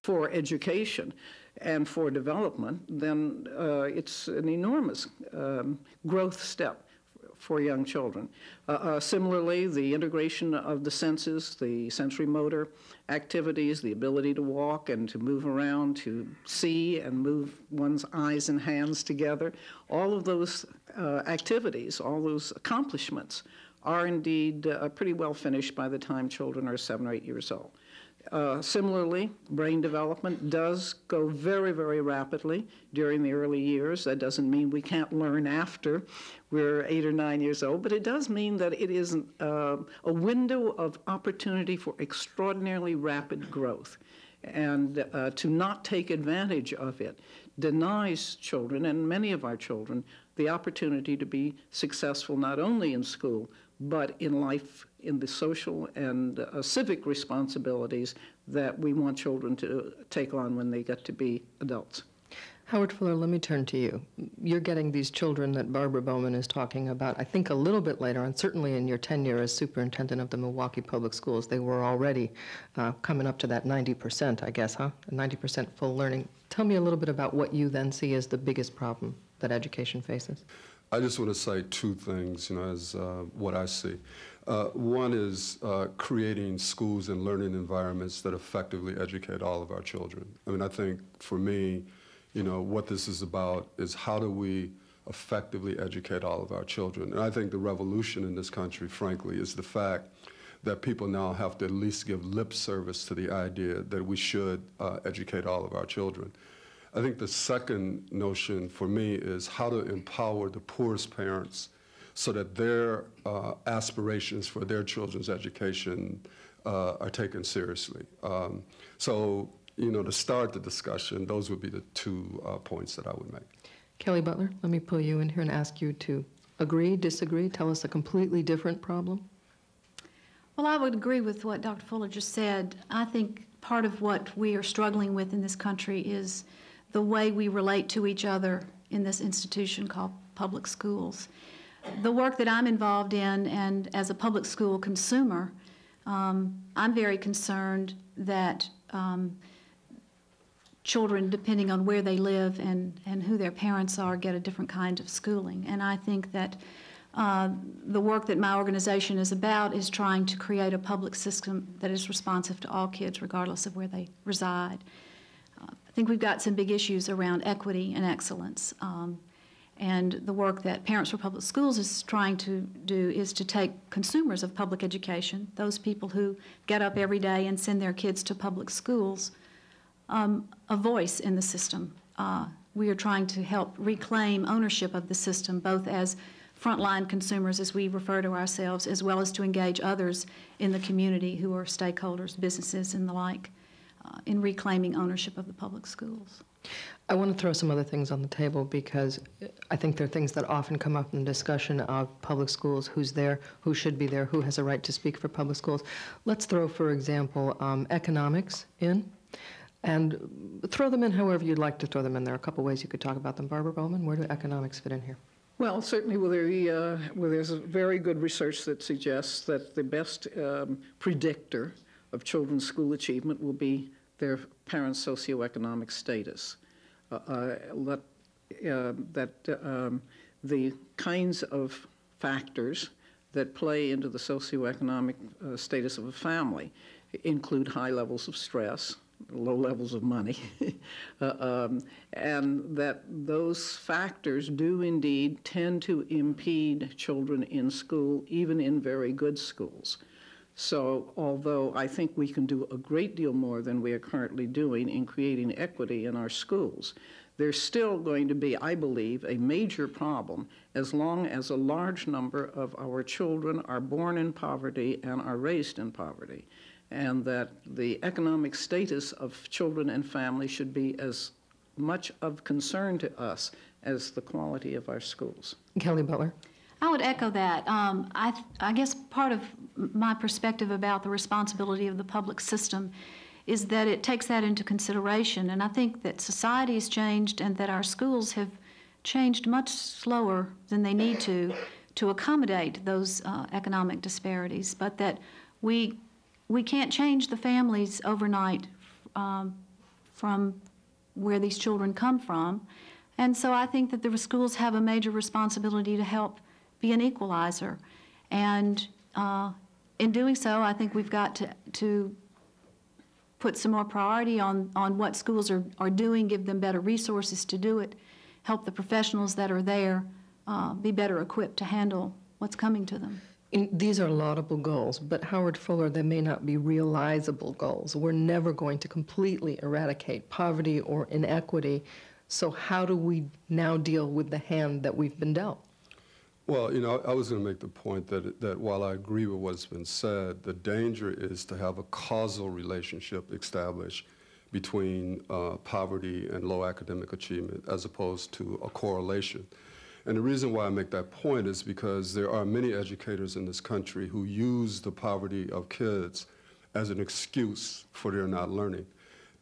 for education and for development, then it's an enormous growth step for young children. Similarly, the integration of the senses, the sensory motor activities, the ability to walk and to move around, to see and move one's eyes and hands together, all of those activities, all those accomplishments are indeed pretty well finished by the time children are 7 or 8 years old. Similarly, brain development does go very, very rapidly during the early years. That doesn't mean we can't learn after we're 8 or 9 years old, but it does mean that it is a window of opportunity for extraordinarily rapid growth. And to not take advantage of it denies children, and many of our children, the opportunity to be successful not only in school, but in life, in the social and civic responsibilities that we want children to take on when they get to be adults. Howard Fuller, let me turn to you. You're getting these children that Barbara Bowman is talking about, I think a little bit later, and certainly in your tenure as superintendent of the Milwaukee Public Schools, they were already coming up to that 90%, I guess, huh? 90% full learning. Tell me a little bit about what you then see as the biggest problem that education faces. I just want to say two things, as what I see. One is creating schools and learning environments that effectively educate all of our children. I mean, I think for me, what this is about is how do we effectively educate all of our children. And I think the revolution in this country, frankly, is the fact that people now have to at least give lip service to the idea that we should educate all of our children. I think the second notion for me is how to empower the poorest parents so that their aspirations for their children's education are taken seriously. To start the discussion, those would be the 2 points that I would make. Kelly Butler, let me pull you in here and ask you to agree, disagree, tell us a completely different problem. Well, I would agree with what Dr. Fuller just said. I think part of what we are struggling with in this country is the way we relate to each other in this institution called public schools. The work that I'm involved in, and as a public school consumer, I'm very concerned that children, depending on where they live and who their parents are, get a different kind of schooling. And I think that the work that my organization is about is trying to create a public system that is responsive to all kids, regardless of where they reside. I think we've got some big issues around equity and excellence. And the work that Parents for Public Schools is trying to do is to take consumers of public education, those people who get up every day and send their kids to public schools, a voice in the system. We are trying to help reclaim ownership of the system, both as frontline consumers, as we refer to ourselves, as well as to engage others in the community who are stakeholders, businesses and the like, in reclaiming ownership of the public schools. I want to throw some other things on the table because I think there are things that often come up in the discussion of public schools, who's there, who should be there, who has a right to speak for public schools. Let's throw, for example, economics in, and throw them in however you'd like to throw them in. There are a couple ways you could talk about them. Barbara Bowman, where do economics fit in here? Well, certainly there's very good research that suggests that the best predictor of children's school achievement will be their parents' socioeconomic status. The kinds of factors that play into the socioeconomic status of a family include high levels of stress, low levels of money, and that those factors do indeed tend to impede children in school, even in very good schools. So although I think we can do a great deal more than we are currently doing in creating equity in our schools, there's still going to be, I believe, a major problem as long as a large number of our children are born in poverty and are raised in poverty, and that the economic status of children and families should be as much of concern to us as the quality of our schools. Kelly Butler. I would echo that. I guess part of my perspective about the responsibility of the public system is that it takes that into consideration. And I think that society has changed and that our schools have changed much slower than they need to accommodate those economic disparities, but that we can't change the families overnight from where these children come from. And so I think that the schools have a major responsibility to help be an equalizer. And in doing so, I think we've got to put some more priority on what schools are doing, give them better resources to do it, help the professionals that are there be better equipped to handle what's coming to them. These are laudable goals, but Howard Fuller, they may not be realizable goals. We're never going to completely eradicate poverty or inequity. So how do we now deal with the hand that we've been dealt? Well, you know, I was going to make the point that while I agree with what's been said, the danger is to have a causal relationship established between poverty and low academic achievement as opposed to a correlation. And the reason why I make that point is because there are many educators in this country who use the poverty of kids as an excuse for their not learning.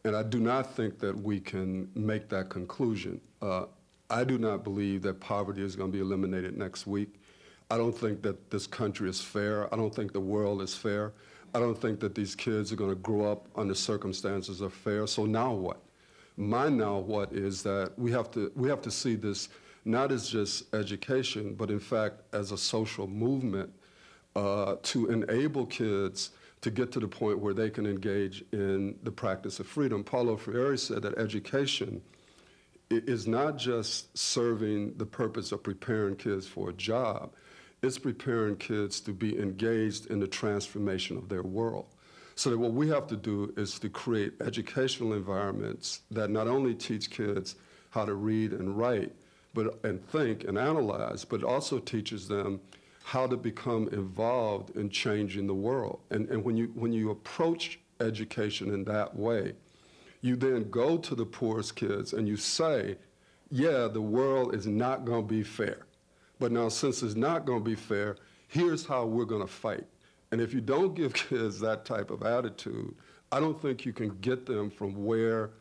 And I do not think that we can make that conclusion. I do not believe that poverty is going to be eliminated next week. I don't think that this country is fair. I don't think the world is fair. I don't think that these kids are going to grow up under circumstances that are fair. So now what? My now what is that we have to see this not as just education, but in fact as a social movement to enable kids to get to the point where they can engage in the practice of freedom. Paulo Freire said that education is not just serving the purpose of preparing kids for a job, it's preparing kids to be engaged in the transformation of their world. So that what we have to do is to create educational environments that not only teach kids how to read and write, and think and analyze, but also teaches them how to become involved in changing the world. And when you approach education in that way, you then go to the poorest kids and you say, yeah, the world is not going to be fair. But now since it's not going to be fair, here's how we're going to fight. And if you don't give kids that type of attitude, I don't think you can get them from where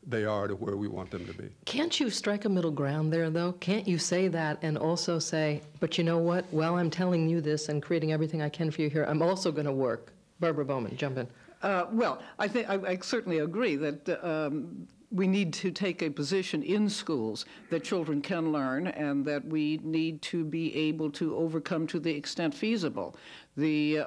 they are to where we want them to be. Can't you strike a middle ground there, though? Can't you say that and also say, but you know what? While I'm telling you this and creating everything I can for you here, I'm also going to work. Barbara Bowman, jump in. Well, I think I certainly agree that we need to take a position in schools that children can learn and that we need to be able to overcome to the extent feasible the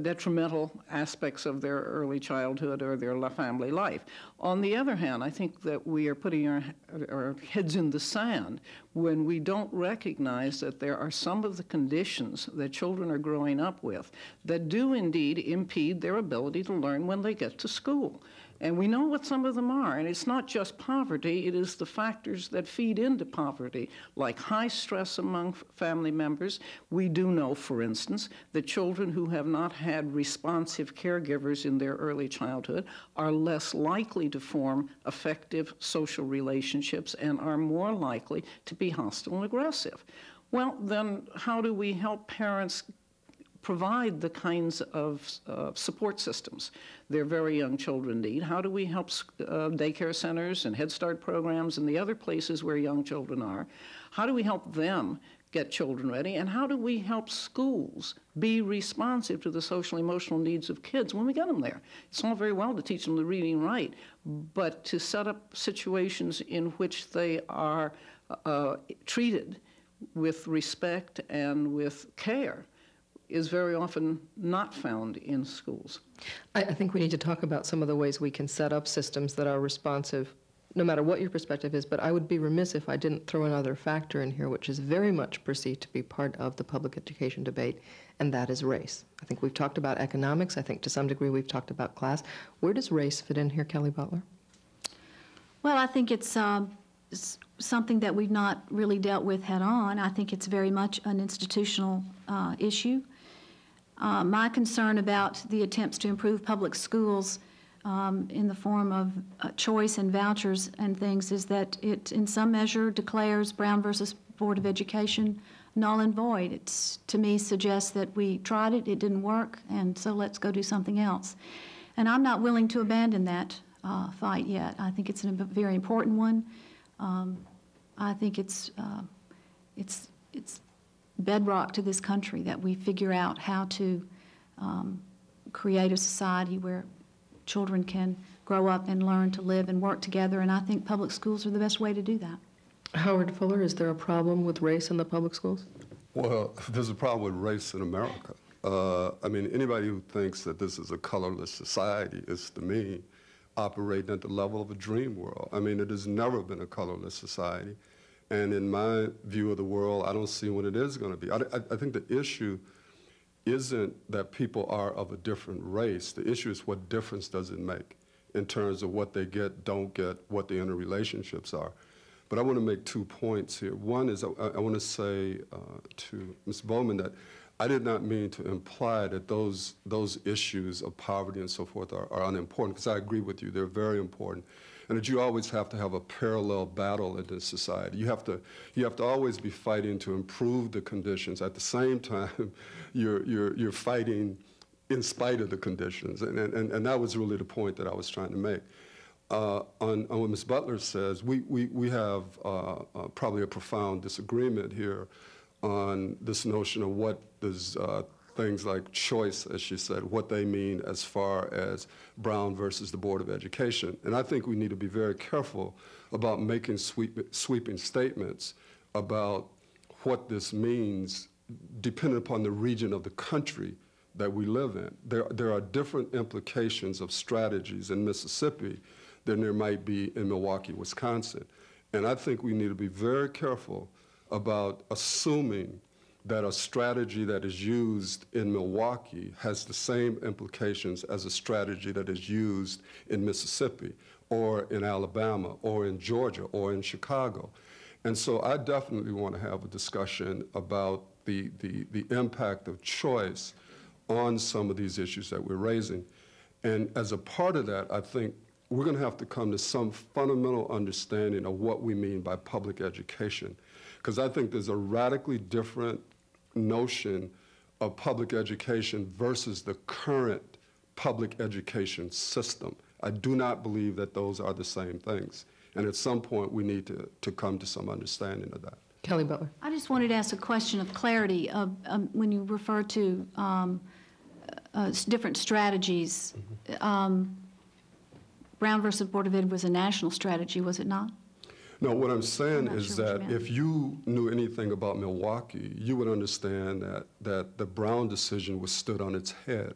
detrimental aspects of their early childhood or their family life. On the other hand, I think that we are putting our heads in the sand when we don't recognize that there are some of the conditions that children are growing up with that do indeed impede their ability to learn when they get to school. And we know what some of them are, and it's not just poverty, it is the factors that feed into poverty, like high stress among family members. We do know, for instance, that children who have not had responsive caregivers in their early childhood are less likely to form effective social relationships and are more likely to be hostile and aggressive. Well, then how do we help parents provide the kinds of support systems their very young children need? How do we help daycare centers and Head Start programs and the other places where young children are? How do we help them get children ready? And how do we help schools be responsive to the social emotional needs of kids when we get them there? It's all very well to teach them to read and write, but to set up situations in which they are treated with respect and with care is very often not found in schools. I think we need to talk about some of the ways we can set up systems that are responsive, no matter what your perspective is, but I would be remiss if I didn't throw another factor in here, which is very much perceived to be part of the public education debate, and that is race. I think we've talked about economics. I think to some degree we've talked about class. Where does race fit in here, Kelly Butler? Well, I think it's something that we've not really dealt with head on. I think it's very much an institutional issue. My concern about the attempts to improve public schools in the form of choice and vouchers and things is that it, in some measure, declares Brown versus Board of Education null and void. It's, to me, suggests that we tried it, it didn't work, and so let's go do something else. And I'm not willing to abandon that fight yet. I think it's a very important one. I think it's bedrock to this country that we figure out how to create a society where children can grow up and learn to live and work together, and I think public schools are the best way to do that. Howard Fuller, is there a problem with race in the public schools? Well, there's a problem with race in America. I mean, anybody who thinks that this is a colorless society is, to me, operating at the level of a dream world. I mean, it has never been a colorless society. And in my view of the world, I don't see when it is going to be. I think the issue isn't that people are of a different race. The issue is what difference does it make in terms of what they get, don't get, what the interrelationships are. But I want to make 2 points here. One is I want to say to Ms. Bowman that I did not mean to imply that those issues of poverty and so forth are unimportant, because I agree with you, they're very important. And that you always have to have a parallel battle in this society. You have to always be fighting to improve the conditions. At the same time, you're fighting in spite of the conditions. And that was really the point that I was trying to make. On what Ms. Butler says, we have probably a profound disagreement here on this notion of what does things like choice, as she said, what they mean as far as Brown versus the Board of Education. And I think we need to be very careful about making sweeping statements about what this means depending upon the region of the country that we live in. There are different implications of strategies in Mississippi than there might be in Milwaukee, Wisconsin. And I think we need to be very careful about assuming that a strategy that is used in Milwaukee has the same implications as a strategy that is used in Mississippi or in Alabama or in Georgia or in Chicago. And so I definitely want to have a discussion about the impact of choice on some of these issues that we're raising. And as a part of that, I think we're going to have to come to some fundamental understanding of what we mean by public education. Because I think there's a radically different notion of public education versus the current public education system. I do not believe that those are the same things. And at some point, we need to come to some understanding of that. Kelly Butler. I just wanted to ask a question of clarity. When you refer to different strategies, Brown versus Board of Ed was a national strategy, was it not? No, what I'm saying is that if you knew anything about Milwaukee, you would understand that the Brown decision was stood on its head.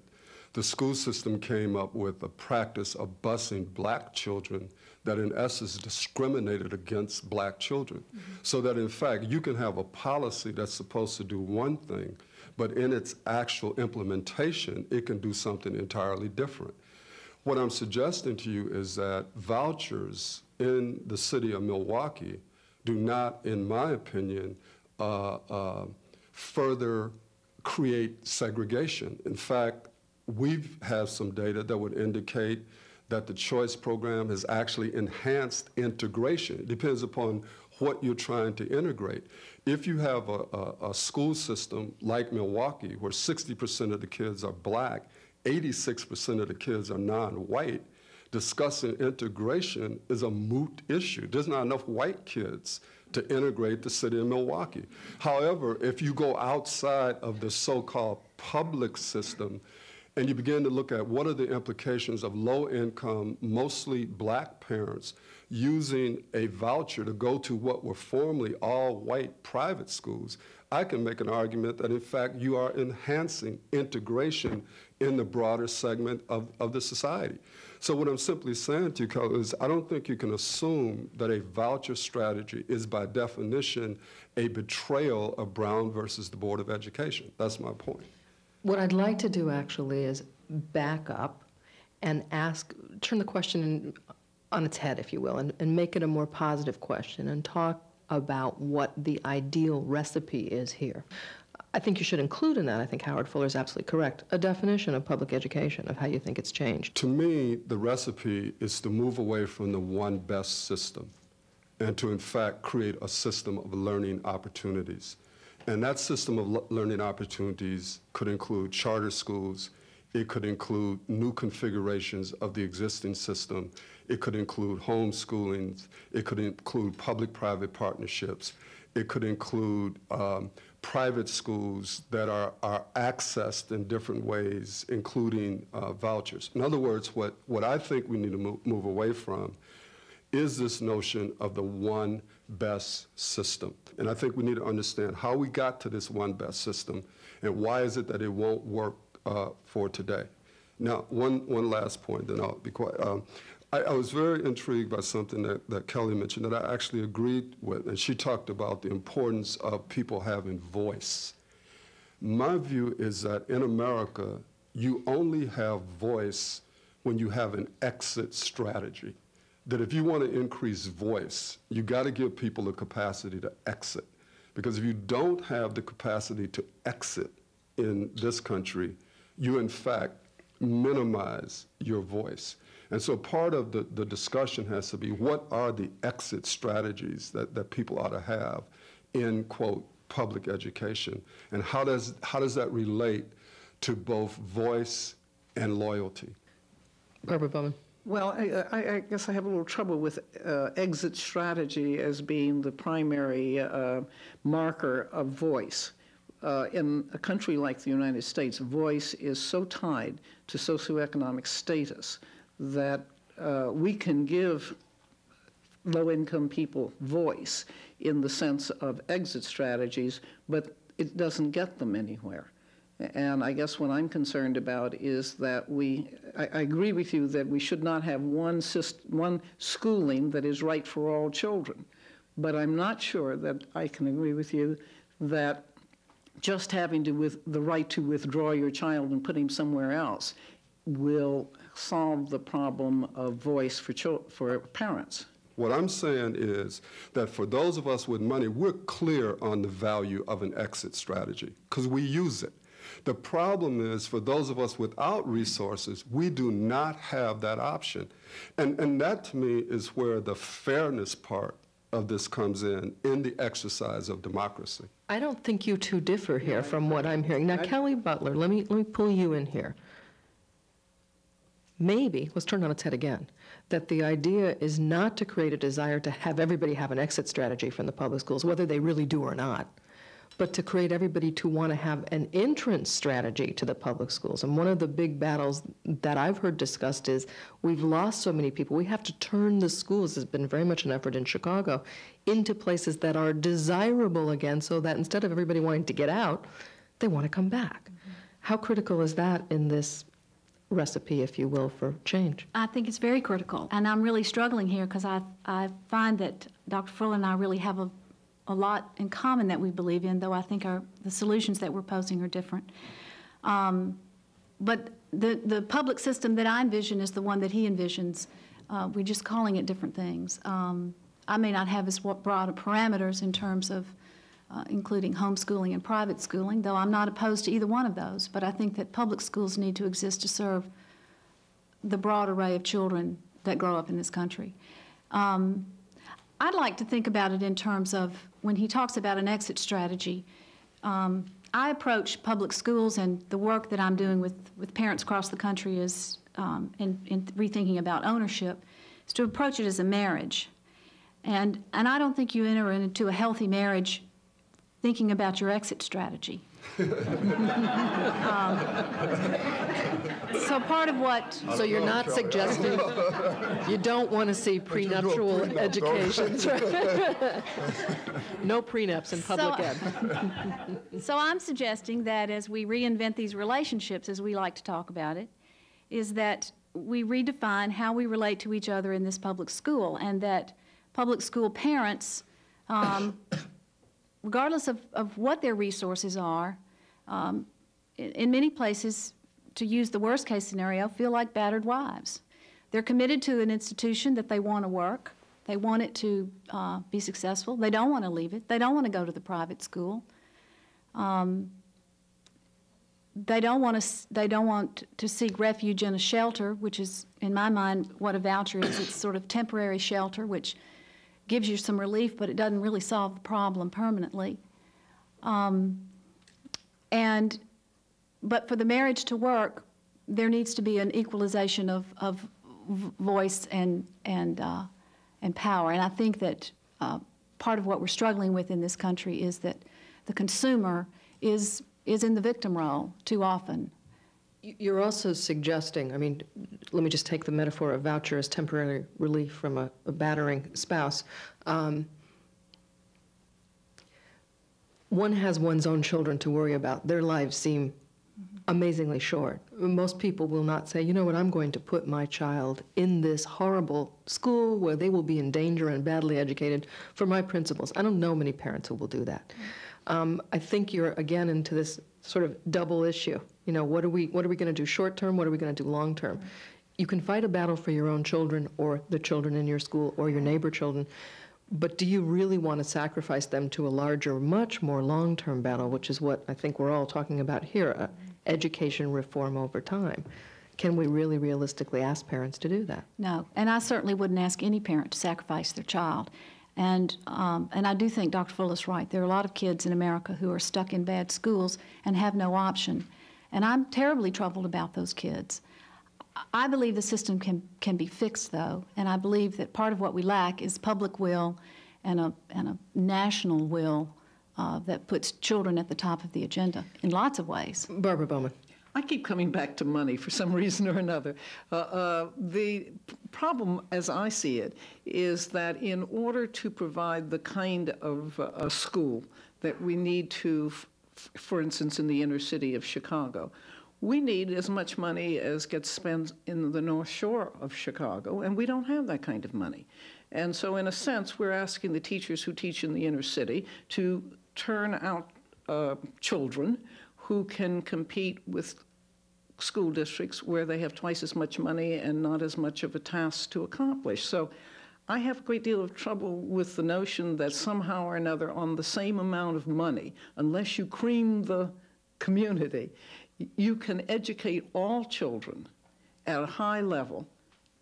The school system came up with a practice of busing black children that in essence discriminated against black children. Mm-hmm. So that in fact, you can have a policy that's supposed to do one thing, but in its actual implementation, it can do something entirely different. What I'm suggesting to you is that vouchers in the city of Milwaukee do not, in my opinion, further create segregation. In fact, we have some data that would indicate that the choice program has actually enhanced integration. It depends upon what you're trying to integrate. If you have a school system like Milwaukee, where 60% of the kids are black, 86% of the kids are non-white, discussing integration is a moot issue. There's not enough white kids to integrate the city of Milwaukee. However, if you go outside of the so-called public system and you begin to look at what are the implications of low-income, mostly black parents using a voucher to go to what were formerly all-white private schools, I can make an argument that, in fact, you are enhancing integration in the broader segment of the society. So what I'm simply saying to you, Kelly, is I don't think you can assume that a voucher strategy is, by definition, a betrayal of Brown versus the Board of Education. That's my point. What I'd like to do, actually, is back up and turn the question on its head, if you will, and make it a more positive question and talk about what the ideal recipe is here. I think you should include in that, I think Howard Fuller is absolutely correct, a definition of public education, of how you think it's changed. To me, the recipe is to move away from the one best system and to, in fact, create a system of learning opportunities. And that system of learning opportunities could include charter schools. It could include new configurations of the existing system. It could include homeschooling. It could include public-private partnerships. It could include private schools that are accessed in different ways, including vouchers. In other words, what I think we need to move away from is this notion of the one best system. And I think we need to understand how we got to this one best system and why is it that it won't work for today. Now, one last point, then I'll be quiet. I was very intrigued by something that Kelly mentioned that I actually agreed with, and she talked about the importance of people having voice. My view is that in America, you only have voice when you have an exit strategy. That if you want to increase voice, you got to give people the capacity to exit. Because if you don't have the capacity to exit in this country, you in fact minimize your voice. And so part of the discussion has to be, what are the exit strategies that people ought to have in, quote, public education? And how does that relate to both voice and loyalty? Barbara Bowman. Well, I guess I have a little trouble with exit strategy as being the primary marker of voice. In a country like the United States, voice is so tied to socioeconomic status that we can give low-income people voice in the sense of exit strategies, but it doesn't get them anywhere. And I guess what I'm concerned about is that I agree with you that we should not have one schooling that is right for all children. But I'm not sure that I can agree with you that just having the right to withdraw your child and put him somewhere else will solve the problem of voice for parents. What I'm saying is that for those of us with money, we're clear on the value of an exit strategy because we use it. The problem is for those of us without resources, we do not have that option. And that to me is where the fairness part of this comes in the exercise of democracy. I don't think you two differ here from what I'm hearing. Now, Kelly Butler, let me pull you in here. Maybe, let's turn it on its head again, that the idea is not to create a desire to have everybody have an exit strategy from the public schools, whether they really do or not, but to create everybody to want to have an entrance strategy to the public schools. And one of the big battles that I've heard discussed is we've lost so many people. We have to turn the schools, there's been very much an effort in Chicago, into places that are desirable again so that instead of everybody wanting to get out, they want to come back. Mm-hmm. How critical is that in this recipe, if you will, for change? I think it's very critical. And I'm really struggling here because I find that Dr. Fuller and I really have a lot in common that we believe in, though I think the solutions that we're posing are different. But the public system that I envision is the one that he envisions. We're just calling it different things. I may not have as broad parameters in terms of including homeschooling and private schooling, though I'm not opposed to either one of those. But I think that public schools need to exist to serve the broad array of children that grow up in this country. I'd like to think about it in terms of when he talks about an exit strategy. I approach public schools and the work that I'm doing with parents across the country is in rethinking about ownership, is to approach it as a marriage. And I don't think you enter into a healthy marriage thinking about your exit strategy. So part of what... So you're not suggesting you don't want to see prenuptial educations, right? No prenups in public ed. So I'm suggesting that as we reinvent these relationships, as we like to talk about it, is that we redefine how we relate to each other in this public school, and that public school parents, regardless of what their resources are, in many places, to use the worst case scenario, feel like battered wives. They're committed to an institution that they want to work. They want it to be successful. They don't want to leave it. They don't want to go to the private school. They don't want to seek refuge in a shelter, which is, in my mind, what a voucher is. It's sort of temporary shelter, which gives you some relief, but it doesn't really solve the problem permanently. But for the marriage to work, there needs to be an equalization of voice and power. And I think that part of what we're struggling with in this country is that the consumer is in the victim role too often. You're also suggesting, I mean, let me just take the metaphor of voucher as temporary relief from a battering spouse. One has one's own children to worry about. Their lives seem amazingly short. Most people will not say, you know what, I'm going to put my child in this horrible school where they will be in danger and badly educated for my principles. I don't know many parents who will do that. I think you're again into this sort of double issue. You know, what are we going to do short term? What are we going to do long term? You can fight a battle for your own children or the children in your school or your neighbor children, but do you really want to sacrifice them to a larger, much more long-term battle, which is what I think we're all talking about here, education reform over time? Can we really realistically ask parents to do that? No, and I certainly wouldn't ask any parent to sacrifice their child. And I do think Dr. Full is right. There are a lot of kids in America who are stuck in bad schools and have no option. And I'm terribly troubled about those kids. I believe the system can be fixed, though, and I believe that part of what we lack is public will and a national will that puts children at the top of the agenda in lots of ways. Barbara Bowman. I keep coming back to money for some reason or another. The problem, as I see it, is that in order to provide the kind of a school that we need to, for instance, in the inner city of Chicago, we need as much money as gets spent in the North Shore of Chicago, and we don't have that kind of money. And so in a sense, we're asking the teachers who teach in the inner city to turn out children who can compete with school districts where they have twice as much money and not as much of a task to accomplish. So I have a great deal of trouble with the notion that somehow or another on the same amount of money, unless you cream the community, you can educate all children at a high level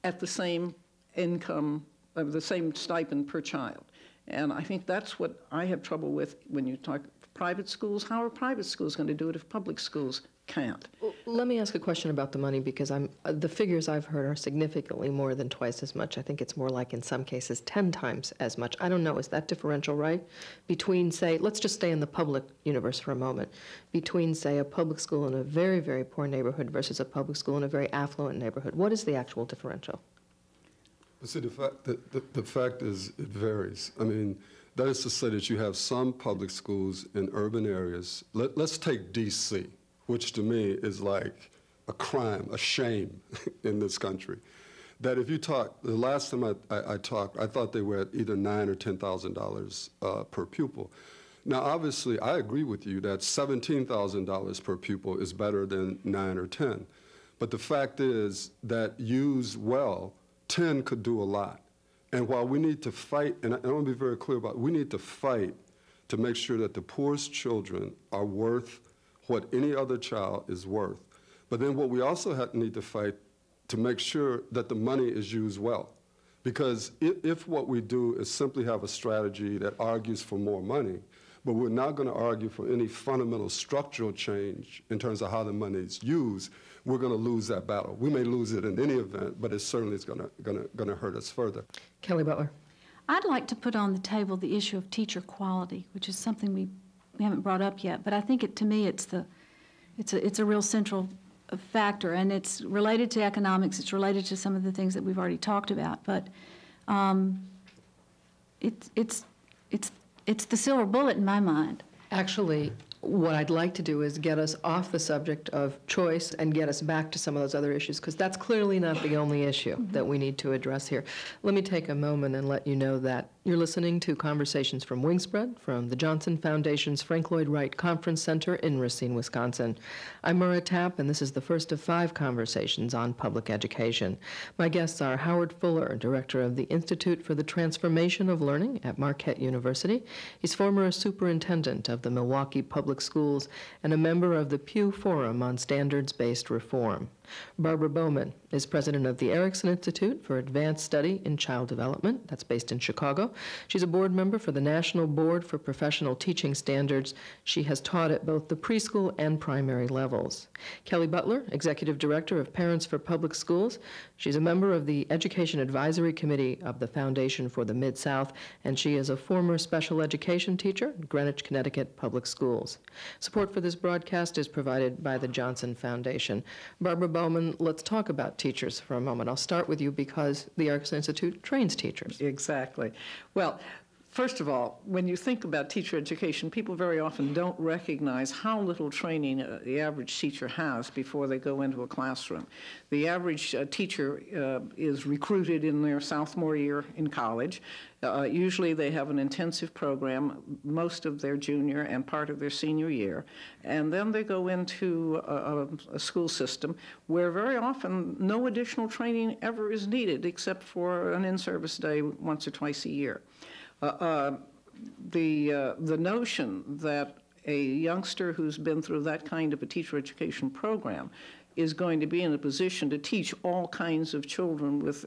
at the same income, the same stipend per child. And I think that's what I have trouble with when you talk private schools. How are private schools going to do it if public schools can't? Well, let me ask a question about the money, because the figures I've heard are significantly more than twice as much. I think it's more like, in some cases, 10 times as much. I don't know, is that differential right? Between, say, let's just stay in the public universe for a moment, between, say, a public school in a very, very poor neighborhood versus a public school in a very affluent neighborhood. What is the actual differential? See, the fact is it varies. I mean, that is to say that you have some public schools in urban areas. Let's take D.C., which to me is like a crime, a shame in this country. That if you talk, the last time I talked, I thought they were at either $9,000 or $10,000 per pupil. Now, obviously, I agree with you that $17,000 per pupil is better than 9 or 10. But the fact is that used well, 10 could do a lot. And while we need to fight, and I want to be very clear about it, we need to fight to make sure that the poorest children are worth what any other child is worth. But then what we also need to fight to make sure that the money is used well. Because if what we do is simply have a strategy that argues for more money, but we're not going to argue for any fundamental structural change in terms of how the money is used, we're going to lose that battle. We may lose it in any event, but it certainly is going to hurt us further. Kelly Butler. I'd like to put on the table the issue of teacher quality, which is something we haven't brought up yet, but I think to me it's a real central factor, and it's related to economics. It's related to some of the things that we've already talked about, but it's the silver bullet in my mind. Actually, what I'd like to do is get us off the subject of choice and get us back to some of those other issues, because that's clearly not the only issue that we need to address here. Let me take a moment and let you know that you're listening to Conversations from Wingspread from the Johnson Foundation's Frank Lloyd Wright Conference Center in Racine, Wisconsin. I'm Maura Tapp, and this is the first of 5 conversations on public education. My guests are Howard Fuller, director of the Institute for the Transformation of Learning at Marquette University. He's former superintendent of the Milwaukee Public Public Schools and a member of the Pew Forum on Standards-Based Reform. Barbara Bowman is president of the Erickson Institute for Advanced Study in Child Development. That's based in Chicago. She's a board member for the National Board for Professional Teaching Standards. She has taught at both the preschool and primary levels. Kelly Butler, executive director of Parents for Public Schools. She's a member of the Education Advisory Committee of the Foundation for the Mid-South, and she is a former special education teacher at Greenwich, Connecticut Public Schools. Support for this broadcast is provided by the Johnson Foundation. Barbara Bowman, let's talk about teachers for a moment. I'll start with you because the Erickson Institute trains teachers. Exactly. Well, first of all, when you think about teacher education, people very often don't recognize how little training the average teacher has before they go into a classroom. The average teacher is recruited in their sophomore year in college. Usually they have an intensive program most of their junior and part of their senior year, and then they go into a school system where very often no additional training ever is needed except for an in-service day once or twice a year. The notion that a youngster who's been through that kind of a teacher education program is going to be in a position to teach all kinds of children with,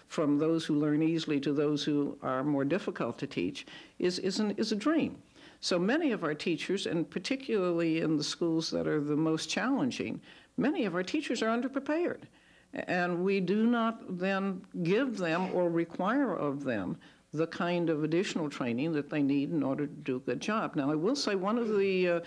from those who learn easily to those who are more difficult to teach is a dream. So many of our teachers, and particularly in the schools that are the most challenging, many of our teachers are underprepared. And we do not then give them or require of them the kind of additional training that they need in order to do a good job. Now, I will say one of the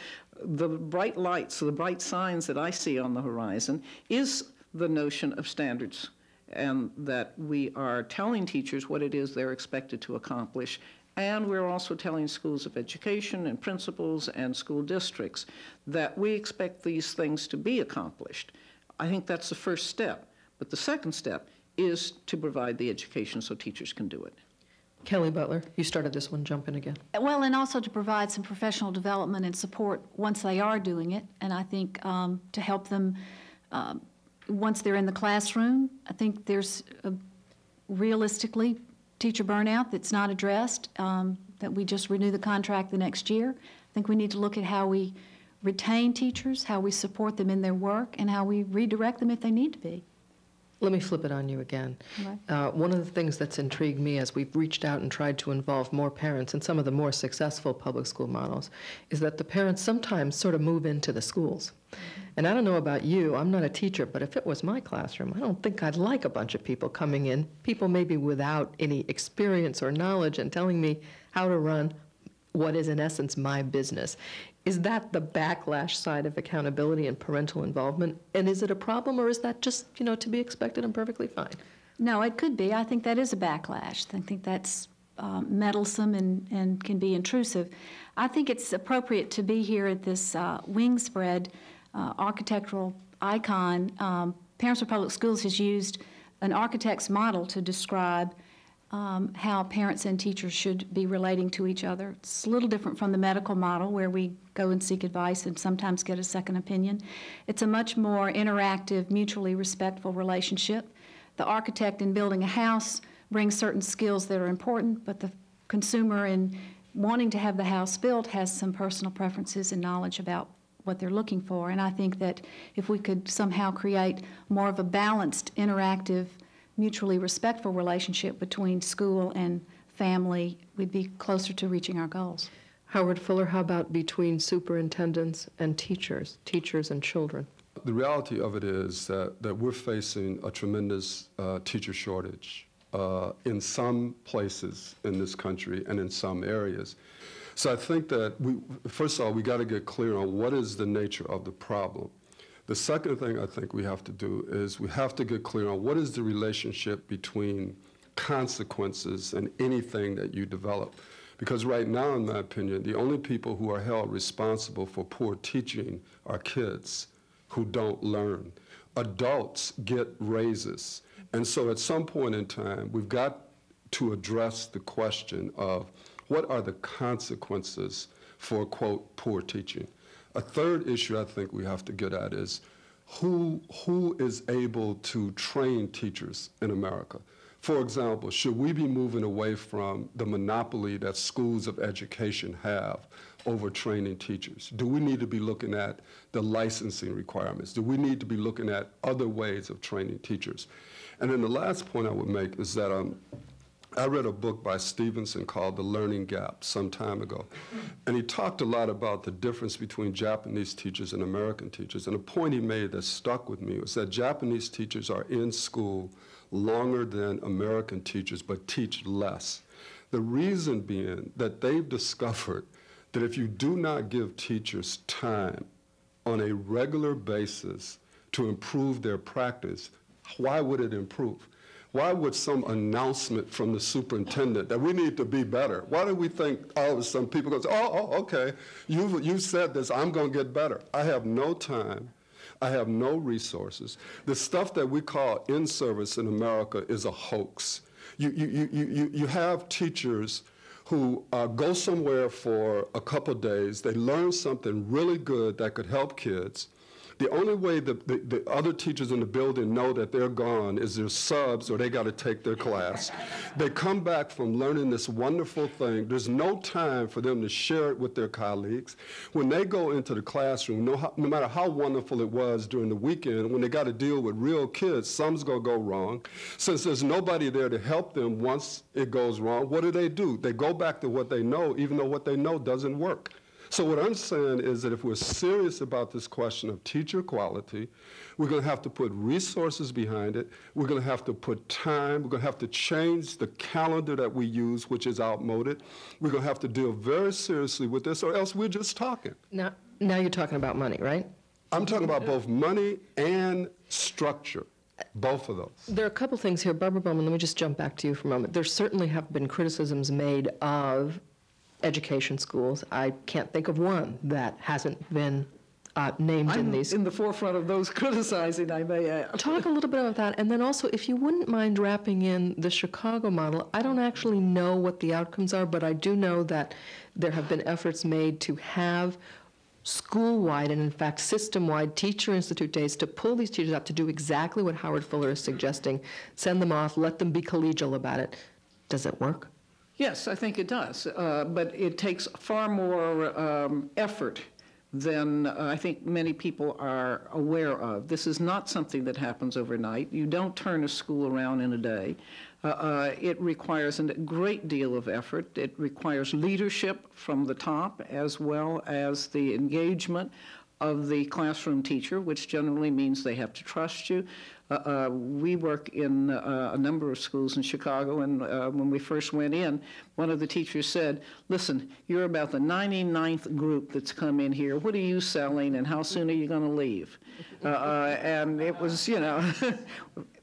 bright lights, the bright signs that I see on the horizon is the notion of standards, and that we are telling teachers what it is they're expected to accomplish. And we're also telling schools of education and principals and school districts that we expect these things to be accomplished. I think that's the first step. But the second step is to provide the education so teachers can do it. Kelly Butler, you started this one, jump in again. Well, and also to provide some professional development and support once they are doing it. And I think to help them once they're in the classroom. I think there's realistically teacher burnout that's not addressed, that we just renew the contract the next year. I think we need to look at how we retain teachers, how we support them in their work, and how we redirect them if they need to be. Let me flip it on you again. Right. One of the things that's intrigued me as we've reached out and tried to involve more parents in some of the more successful public school models is that the parents sometimes sort of move into the schools. And I don't know about you, I'm not a teacher, but if it was my classroom, I don't think I'd like a bunch of people coming in, people maybe without any experience or knowledge, and telling me how to run what is in essence my business. Is that the backlash side of accountability and parental involvement? And is it a problem, or is that just, to be expected and perfectly fine? No, it could be. I think that is a backlash. I think that's meddlesome and can be intrusive. I think it's appropriate to be here at this wing spread architectural icon. Parents for Public Schools has used an architect's model to describe how parents and teachers should be relating to each other. It's a little different from the medical model where we go and seek advice and sometimes get a second opinion. It's a much more interactive, mutually respectful relationship. The architect in building a house brings certain skills that are important, but the consumer in wanting to have the house built has some personal preferences and knowledge about what they're looking for. And I think that if we could somehow create more of a balanced, interactive, mutually respectful relationship between school and family, we'd be closer to reaching our goals. Howard Fuller, how about between superintendents and teachers and children? The reality of it is that we're facing a tremendous teacher shortage in some places in this country and in some areas. So I think that first of all, we got to get clear on what is the nature of the problem. The second thing I think we have to do is we have to get clear on what is the relationship between consequences and anything that you develop. Because right now, in my opinion, the only people who are held responsible for poor teaching are kids who don't learn. Adults get raises. And so at some point in time, we've got to address the question of what are the consequences for, quote, poor teaching. A third issue I think we have to get at is who is able to train teachers in America. For example, should we be moving away from the monopoly that schools of education have over training teachers? Do we need to be looking at the licensing requirements? Do we need to be looking at other ways of training teachers? And then the last point I would make is that I read a book by Stevenson called The Learning Gap some time ago, and he talked a lot about the difference between Japanese teachers and American teachers. And a point he made that stuck with me was that Japanese teachers are in school longer than American teachers, but teach less. The reason being that they've discovered that if you do not give teachers time on a regular basis to improve their practice, why would it improve? Why would some announcement from the superintendent that we need to be better? Why do we think all of a sudden people go, okay, you said this, I'm going to get better. I have no time. I have no resources. The stuff that we call in-service in America is a hoax. You have teachers who go somewhere for a couple days, they learn something really good that could help kids. The only way the other teachers in the building know that they're gone is they're subs or they got to take their class. They come back from learning this wonderful thing. There's no time for them to share it with their colleagues. When they go into the classroom, no matter how wonderful it was during the weekend, when they got to deal with real kids, something's going to go wrong. Since there's nobody there to help them once it goes wrong, what do? They go back to what they know, even though what they know doesn't work. So what I'm saying is that if we're serious about this question of teacher quality, we're going to have to put resources behind it. We're going to have to put time. We're going to have to change the calendar that we use, which is outmoded. We're going to have to deal very seriously with this, or else we're just talking. Now you're talking about money, right? I'm talking about both money and structure, both of those. There are a couple things here. Barbara Bowman, let me just jump back to you for a moment. There certainly have been criticisms made of education schools. I can't think of one that hasn't been named in these. I'm in the forefront of those criticizing, I may add. Talk a little bit about that, and then also, if you wouldn't mind wrapping in the Chicago model. I don't actually know what the outcomes are, but I do know that there have been efforts made to have school-wide and, in fact, system-wide teacher institute days to pull these teachers out to do exactly what Howard Fuller is suggesting. Send them off, let them be collegial about it. Does it work? Yes, I think it does, but it takes far more effort than I think many people are aware of. This is not something that happens overnight. You don't turn a school around in a day. It requires a great deal of effort. It requires leadership from the top, as well as the engagement of the classroom teacher, which generally means they have to trust you. We work in a number of schools in Chicago, and when we first went in, one of the teachers said, listen, you're about the 99th group that's come in here. What are you selling, and how soon are you going to leave? And it was,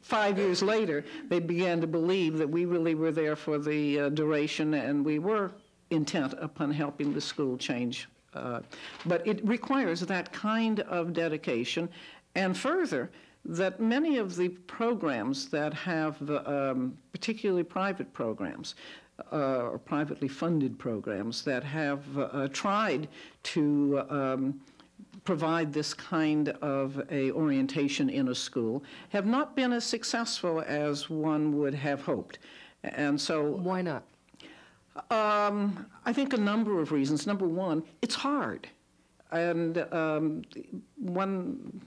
5 years later, they began to believe that we really were there for the duration, and we were intent upon helping the school change. But it requires that kind of dedication, and further, that many of the programs that have, particularly private programs, or privately funded programs that have tried to provide this kind of a orientation in a school, have not been as successful as one would have hoped. And so... Why not? I think a number of reasons. Number one, it's hard. And one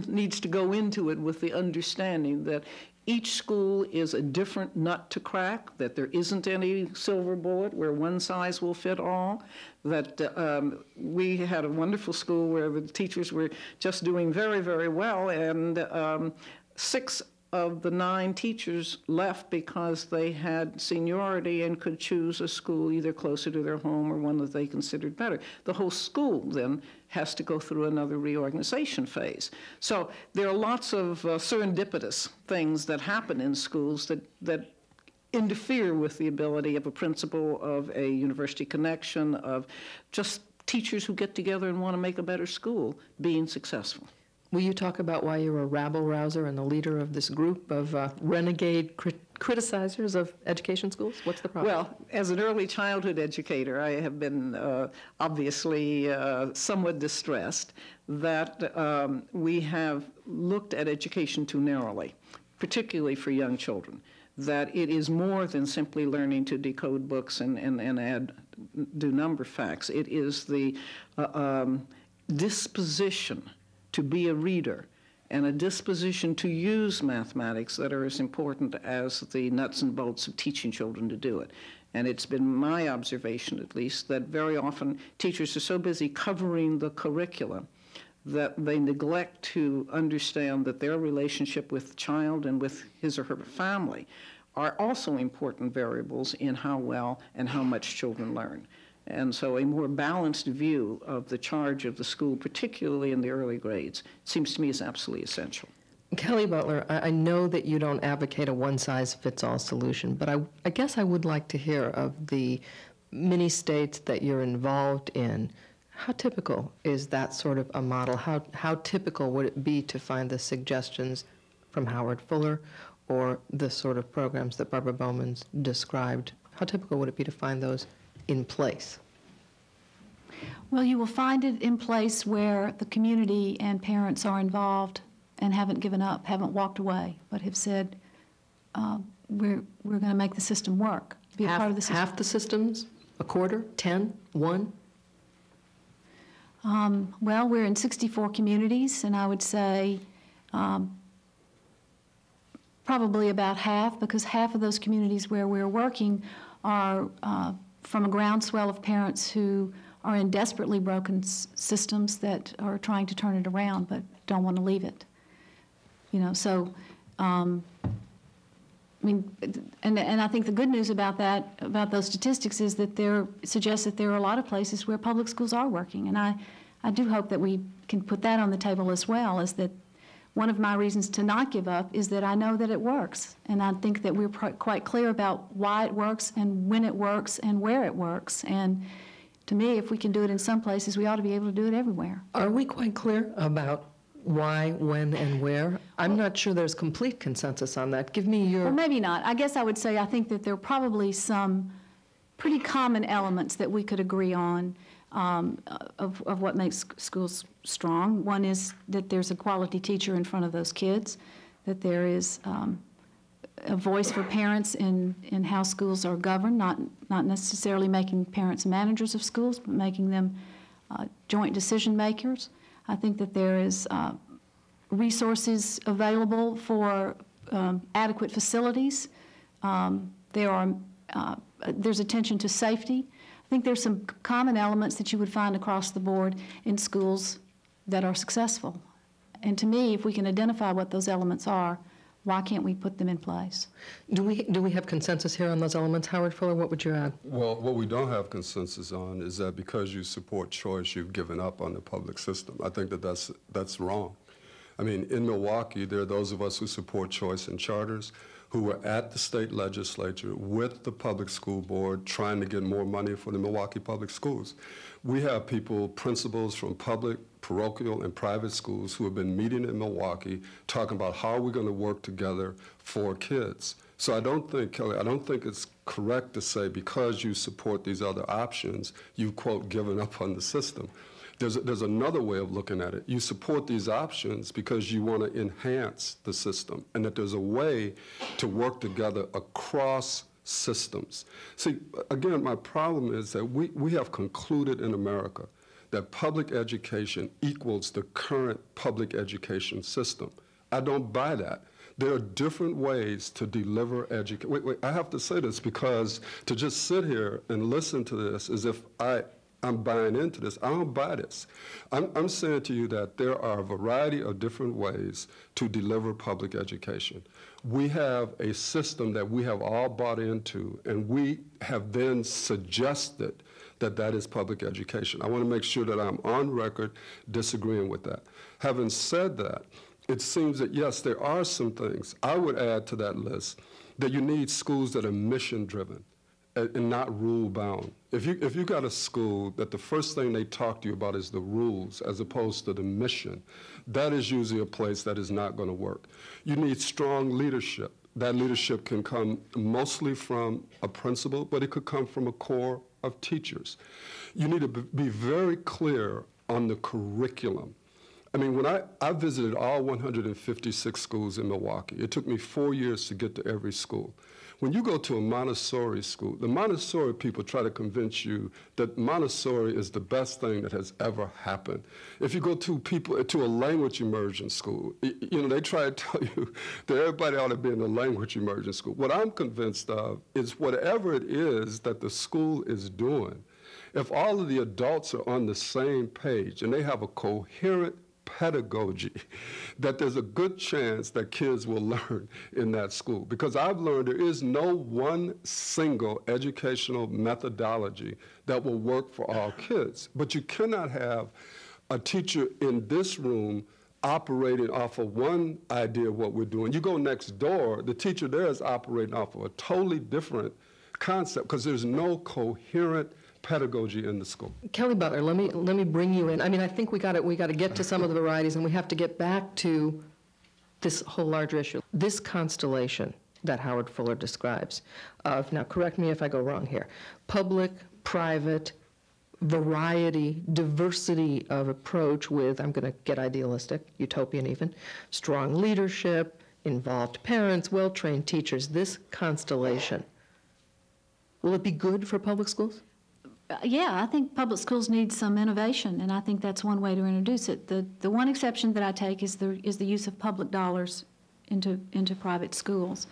needs to go into it with the understanding that each school is a different nut to crack, that there isn't any silver bullet where one size will fit all, that we had a wonderful school where the teachers were just doing very, very well, and 6 of the 9 teachers left because they had seniority and could choose a school either closer to their home or one that they considered better. The whole school then has to go through another reorganization phase. So there are lots of serendipitous things that happen in schools that interfere with the ability of a principal, of a university connection, of just teachers who get together and want to make a better school being successful. Will you talk about why you're a rabble-rouser and the leader of this group of renegade criticizers of education schools? What's the problem? Well, as an early childhood educator, I have been obviously somewhat distressed that we have looked at education too narrowly, particularly for young children. that it is more than simply learning to decode books and do number facts. It is the disposition to be a reader and a disposition to use mathematics that are as important as the nuts and bolts of teaching children to do it. And it's been my observation, at least, that very often teachers are so busy covering the curriculum that they neglect to understand that their relationship with the child and with his or her family are also important variables in how well and how much children learn. And so a more balanced view of the charge of the school, particularly in the early grades, seems to me is absolutely essential. Kelly Butler, I know that you don't advocate a one-size-fits-all solution, but I guess I would like to hear of the many states that you're involved in. How typical is that sort of a model? How typical would it be to find the suggestions from Howard Fuller or the sort of programs that Barbara Bowman's described? How typical would it be to find those in place? Well, you will find it in place where the community and parents are involved and haven't given up, haven't walked away, but have said, we're going to make the system work, be a part of the system. Half the systems? A quarter? 10? 1? Well, we're in 64 communities, and I would say probably about half, because half of those communities where we're working are from a groundswell of parents who are in desperately broken systems that are trying to turn it around but don't want to leave it. You know, so, I mean, and I think the good news about that, about those statistics, is that suggests that there are a lot of places where public schools are working. And I do hope that we can put that on the table as well, is that one of my reasons to not give up is that I know that it works. And I think that we're quite clear about why it works and when it works and where it works. And to me, if we can do it in some places, we ought to be able to do it everywhere. Are we quite clear about why, when, and where? I'm not sure there's complete consensus on that. Give me your... Well, maybe not. I guess I would say I think that there are probably some pretty common elements that we could agree on of what makes schools strong. One is that there's a quality teacher in front of those kids, that there is a voice for parents in how schools are governed, not necessarily making parents managers of schools, but making them joint decision makers. I think that there is resources available for adequate facilities. There's attention to safety. I think there's some common elements that you would find across the board in schools that are successful. And to me, if we can identify what those elements are, why can't we put them in place? Do we have consensus here on those elements? Howard Fuller, what would you add? Well, what we don't have consensus on is that because you support choice, you've given up on the public system. I think that's wrong. I mean, in Milwaukee, there are those of us who support choice and charters who were at the state legislature with the public school board trying to get more money for the Milwaukee public schools. We have people, principals from public, parochial, and private schools who have been meeting in Milwaukee talking about how we're going to work together for kids. So I don't think, Kelly, I don't think it's correct to say because you support these other options, you've, quote, given up on the system. There's another way of looking at it. You support these options because you want to enhance the system, and that there's a way to work together across systems. See, again, my problem is that we have concluded in America that public education equals the current public education system. I don't buy that. There are different ways to deliver education. Wait, I have to say this because to just sit here and listen to this as if I'm buying into this. I don't buy this. I'm saying to you that there are a variety of different ways to deliver public education. We have a system that we have all bought into, and we have then suggested that that is public education. I want to make sure that I'm on record disagreeing with that. Having said that, it seems that, yes, there are some things. I would add to that list that you need schools that are mission-driven and not rule-bound. If you got a school that the first thing they talk to you about is the rules as opposed to the mission, that is usually a place that is not going to work. You need strong leadership. That leadership can come mostly from a principal, but it could come from a core of teachers. You need to be very clear on the curriculum. I mean, when I visited all 156 schools in Milwaukee, it took me 4 years to get to every school. When you go to a Montessori school, the Montessori people try to convince you that Montessori is the best thing that has ever happened. If you go to a language immersion school, you know, they try to tell you that everybody ought to be in a language immersion school. What I'm convinced of is whatever it is that the school is doing, if all of the adults are on the same page and they have a coherent pedagogy, that there's a good chance that kids will learn in that school. Because I've learned there is no one single educational methodology that will work for all kids. But you cannot have a teacher in this room operating off of one idea of what we're doing. You go next door, the teacher there is operating off of a totally different concept because there's no coherent pedagogy in the school. Kelly Butler, let me bring you in. I mean, I think we got to get to some of the varieties, and we have to get back to this whole larger issue. This constellation that Howard Fuller describes of, now correct me if I go wrong here, public, private, variety, diversity of approach with, I'm going to get idealistic, utopian even, strong leadership, involved parents, well-trained teachers, this constellation. Will it be good for public schools? Yeah, I think public schools need some innovation, and I think that's one way to introduce it. The one exception that I take is the use of public dollars into private schools,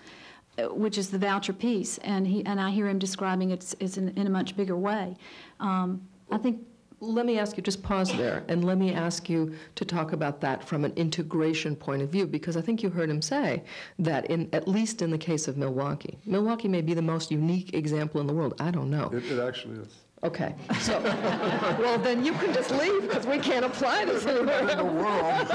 which is the voucher piece, and I hear him describing it in a much bigger way. I think. Let me ask you, just pause there, and let me ask you to talk about that from an integration point of view, because I think you heard him say that at least in the case of Milwaukee may be the most unique example in the world. I don't know. It actually is. Okay, so, well, then you can just leave because we can't apply this anywhere else.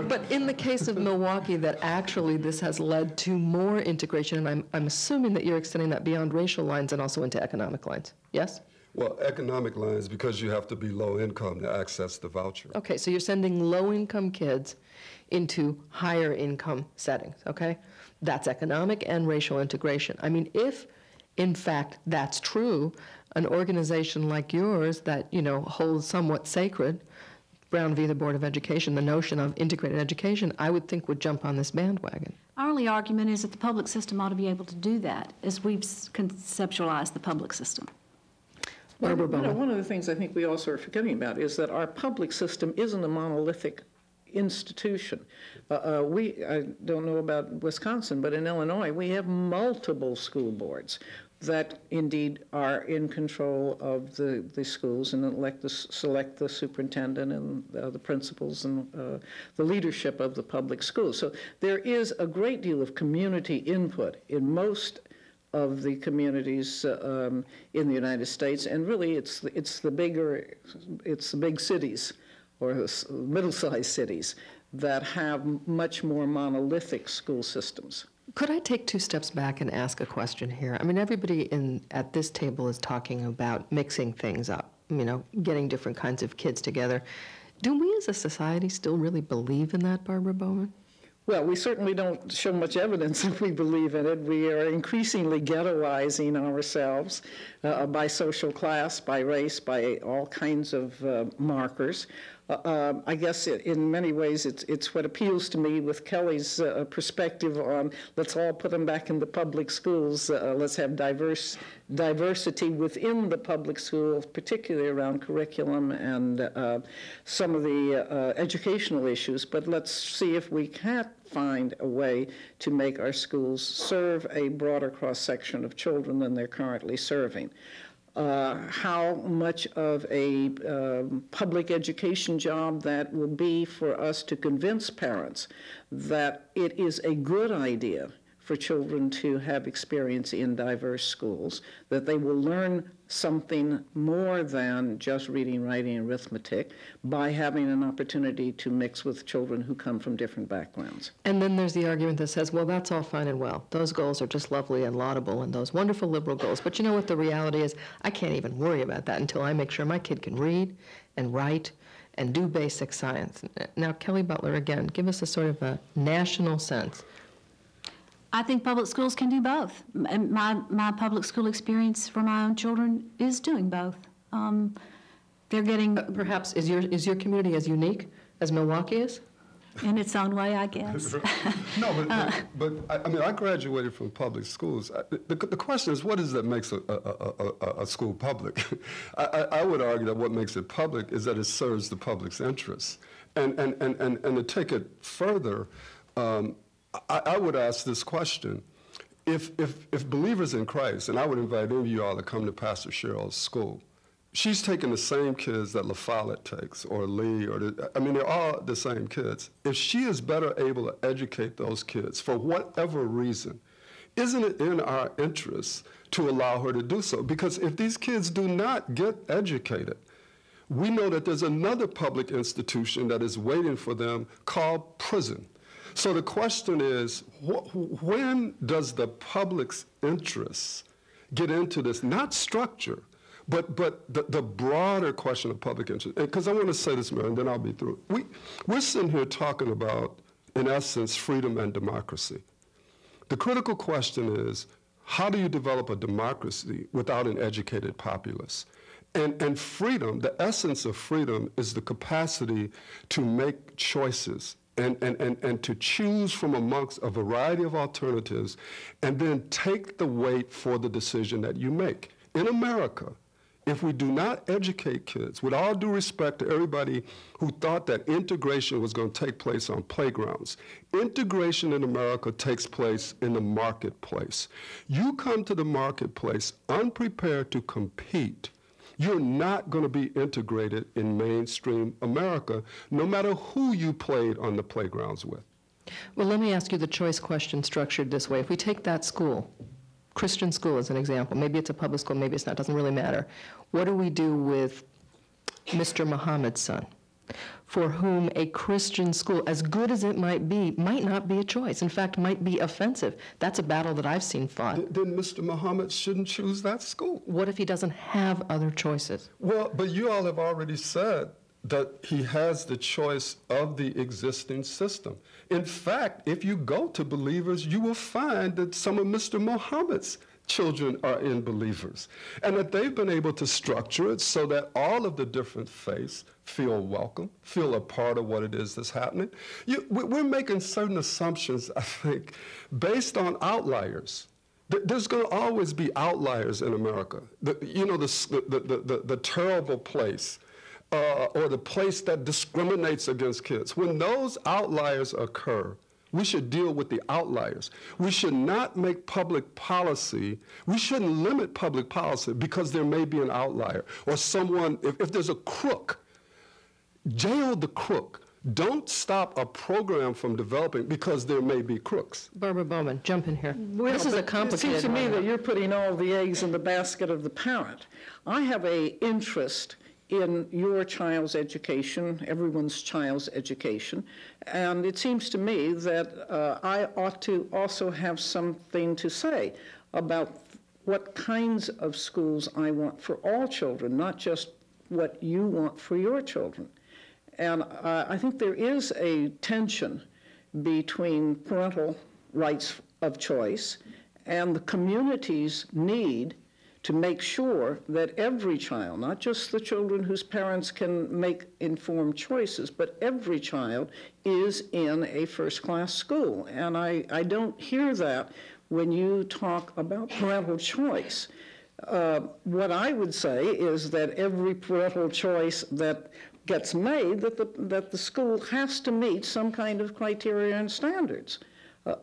But in the case of Milwaukee, that actually this has led to more integration, and I'm assuming that you're extending that beyond racial lines and also into economic lines, yes? Well, economic lines, because you have to be low income to access the voucher. Okay, so you're sending low-income kids into higher income settings, okay? That's economic and racial integration. I mean, if, in fact, that's true, an organization like yours that, you know, holds somewhat sacred, Brown v. the Board of Education, the notion of integrated education, I would think would jump on this bandwagon. Our only argument is that the public system ought to be able to do that as we've conceptualized the public system. Barbara Well, Bowman. one of the things I think we also are forgetting about is that our public system isn't a monolithic institution. I don't know about Wisconsin, but in Illinois, we have multiple school boards that indeed are in control of the schools and select the superintendent and the principals and the leadership of the public schools. So there is a great deal of community input in most of the communities in the United States, and really it's the big cities or middle-sized cities that have much more monolithic school systems. Could I take 2 steps back and ask a question here? I mean, everybody at this table is talking about mixing things up, you know, getting different kinds of kids together. Do we as a society still really believe in that, Barbara Bowman? Well, we certainly don't show much evidence that we believe in it. We are increasingly ghettoizing ourselves by social class, by race, by all kinds of markers. I guess in many ways it's what appeals to me with Kelly's perspective on let's all put them back in the public schools. Let's have diversity within the public schools, particularly around curriculum and some of the educational issues. But let's see if we can't find a way to make our schools serve a broader cross-section of children than they're currently serving. How much of a public education job that will be for us to convince parents that it is a good idea for children to have experience in diverse schools, that they will learn something more than just reading, writing, and arithmetic by having an opportunity to mix with children who come from different backgrounds. And then there's the argument that says, well, that's all fine and well. Those goals are just lovely and laudable and those wonderful liberal goals. But you know what the reality is? I can't even worry about that until I make sure my kid can read and write and do basic science. Now, Kelly Butler, again, give us a sort of a national sense. I think public schools can do both. My public school experience for my own children is doing both. They're getting... Perhaps, is your community as unique As Milwaukee is? in its own way, I guess. No, but I mean, I graduated from public schools. The question is, what is that makes a school public? I would argue that what makes it public is that it serves the public's interests. And to take it further, I would ask this question. If believers in Christ, and I would invite any of you all to come to Pastor Cheryl's school, she's taking the same kids that La Follette takes, or Lee, they're all the same kids. If she is better able to educate those kids for whatever reason, isn't it in our interest to allow her to do so? Because if these kids do not get educated, we know that there's another public institution that is waiting for them called prison. So the question is, when does the public's interest get into this, not structure, but the broader question of public interest? Because I want to say this, Mary, and then I'll be through. We're sitting here talking about, in essence, freedom and democracy. The critical question is, how do you develop a democracy without an educated populace? And freedom, the essence of freedom is the capacity to make choices and to choose from amongst a variety of alternatives and then take the weight for the decision that you make. In America, if we do not educate kids, with all due respect to everybody who thought that integration was going to take place on playgrounds, integration in America takes place in the marketplace. You come to the marketplace unprepared to compete, you're not going to be integrated in mainstream America, no matter who you played on the playgrounds with. Well, let me ask you the choice question structured this way. If we take that school, Christian school as an example, maybe it's a public school, maybe it's not, doesn't really matter. What do we do with Mr. Muhammad's son, for whom a Christian school, as good as it might be, might not be a choice. In fact, might be offensive. That's a battle that I've seen fought. Then Mr. Muhammad shouldn't choose that school. What if he doesn't have other choices? Well, but you all have already said that he has the choice of the existing system. In fact, if you go to Believers, you will find that some of Mr. Muhammad's children are in Believers, and that they've been able to structure it so that all of the different faiths feel welcome, feel a part of what it is that's happening. We're making certain assumptions, I think, based on outliers. There's going to always be outliers in America. The terrible place, or the place that discriminates against kids. When those outliers occur, we should deal with the outliers. We should not make public policy, we shouldn't limit public policy because there may be an outlier or someone, if there's a crook, jail the crook. Don't stop a program from developing because there may be crooks. Barbara Bowman, jump in here. Well, this is a complicated It seems to me one. that you're putting all the eggs in the basket of the parent. I have an interest in your child's education, everyone's child's education, and it seems to me that I ought to also have something to say about what kinds of schools I want for all children, not just what you want for your children. And I think there is a tension between parental rights of choice and the community's need to make sure that every child, not just the children whose parents can make informed choices, but every child is in a first-class school. And I don't hear that when you talk about parental choice. What I would say is that every parental choice that gets made, that the school has to meet some kind of criteria and standards.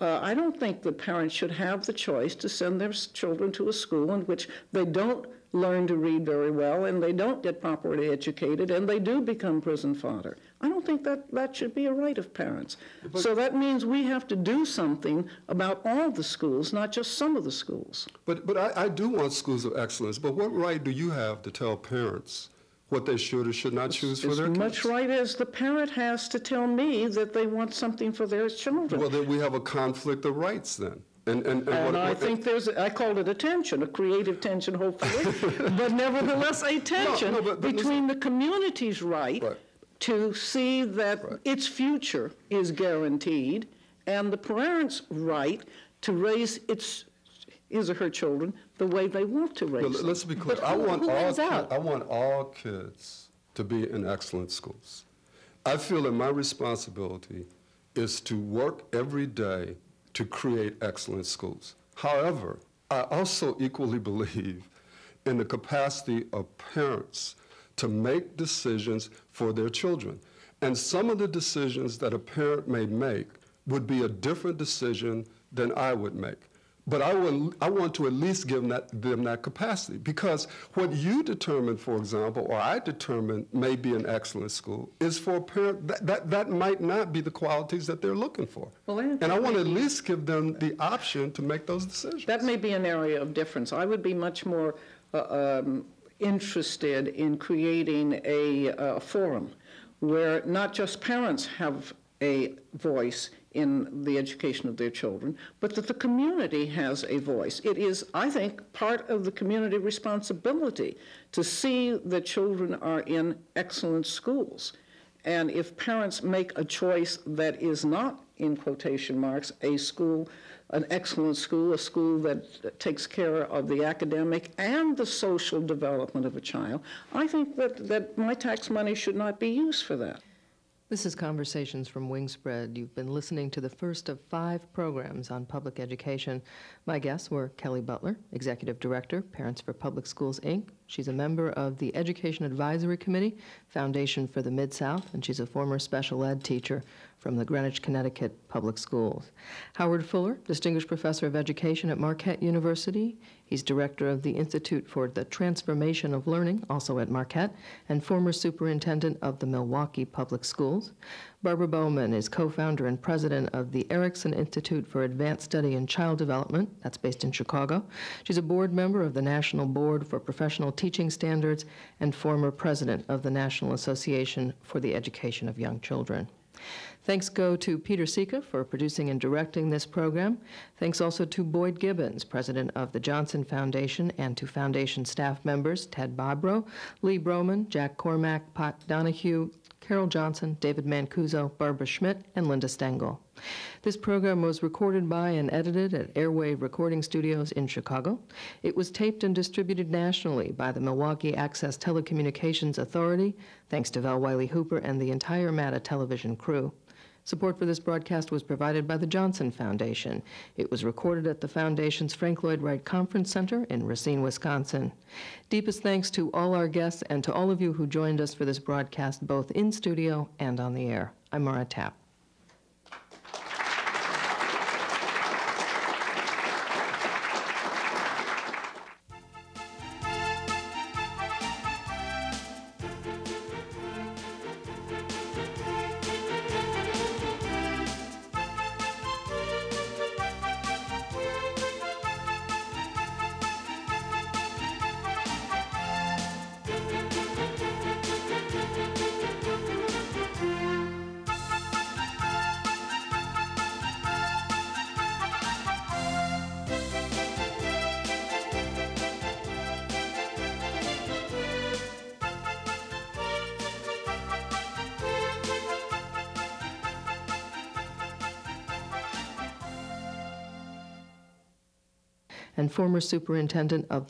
I don't think that parents should have the choice to send their children to a school in which they don't learn to read very well and they don't get properly educated and they do become prison fodder. I don't think that should be a right of parents. So that means we have to do something about all the schools, not just some of the schools. But I do want schools of excellence, but what right do you have to tell parents what they should or should not choose for their kids? As much right as the parent has to tell me that they want something for their children. Well, then we have a conflict of rights then. And I think I called it a tension, a creative tension, hopefully, but nevertheless a tension between the community's right to see that its future is guaranteed and the parents' right to raise his or her children the way they want to raise them. Let's be clear. I want all kids to be in excellent schools. I feel that my responsibility is to work every day to create excellent schools. However, I also equally believe in the capacity of parents to make decisions for their children. And some of the decisions that a parent may make would be a different decision than I would make. But I want to at least give them that capacity, because what you determine, for example, or I determine may be an excellent school, is for a parent, that might not be the qualities that they're looking for. Well, and I want to at least give them the option to make those decisions. That may be an area of difference. I would be much more interested in creating a forum where not just parents have a voice in the education of their children, but that the community has a voice. It is, I think, part of the community responsibility to see that children are in excellent schools. And if parents make a choice that is not, in quotation marks, a school, an excellent school, a school that takes care of the academic and the social development of a child, I think that my tax money should not be used for that. This is Conversations from Wingspread. You've been listening to the first of 5 programs on public education. My guests were Kelly Butler, Executive Director, Parents for Public Schools, Inc. She's a member of the Education Advisory Committee, Foundation for the Mid-South, and she's a former special ed teacher from the Greenwich, Connecticut Public Schools. Howard Fuller, Distinguished Professor of Education at Marquette University. He's director of the Institute for the Transformation of Learning, also at Marquette, and former superintendent of the Milwaukee Public Schools. Barbara Bowman is co-founder and president of the Erickson Institute for Advanced Study in Child Development, that's based in Chicago. She's a board member of the National Board for Professional Teaching Standards and former president of the National Association for the Education of Young Children. Thanks go to Peter Sika for producing and directing this program. Thanks also to Boyd Gibbons, president of the Johnson Foundation, and to foundation staff members Ted Bobrow, Lee Broman, Jack Cormack, Pat Donahue, Carol Johnson, David Mancuso, Barbara Schmidt, and Linda Stengel. This program was recorded by and edited at Airwave Recording Studios in Chicago. It was taped and distributed nationally by the Milwaukee Access Telecommunications Authority, thanks to Val Wiley Hooper and the entire MATA television crew. Support for this broadcast was provided by the Johnson Foundation. It was recorded at the Foundation's Frank Lloyd Wright Conference Center in Racine, Wisconsin. Deepest thanks to all our guests and to all of you who joined us for this broadcast, both in studio and on the air. I'm Maura Tapp. And former superintendent of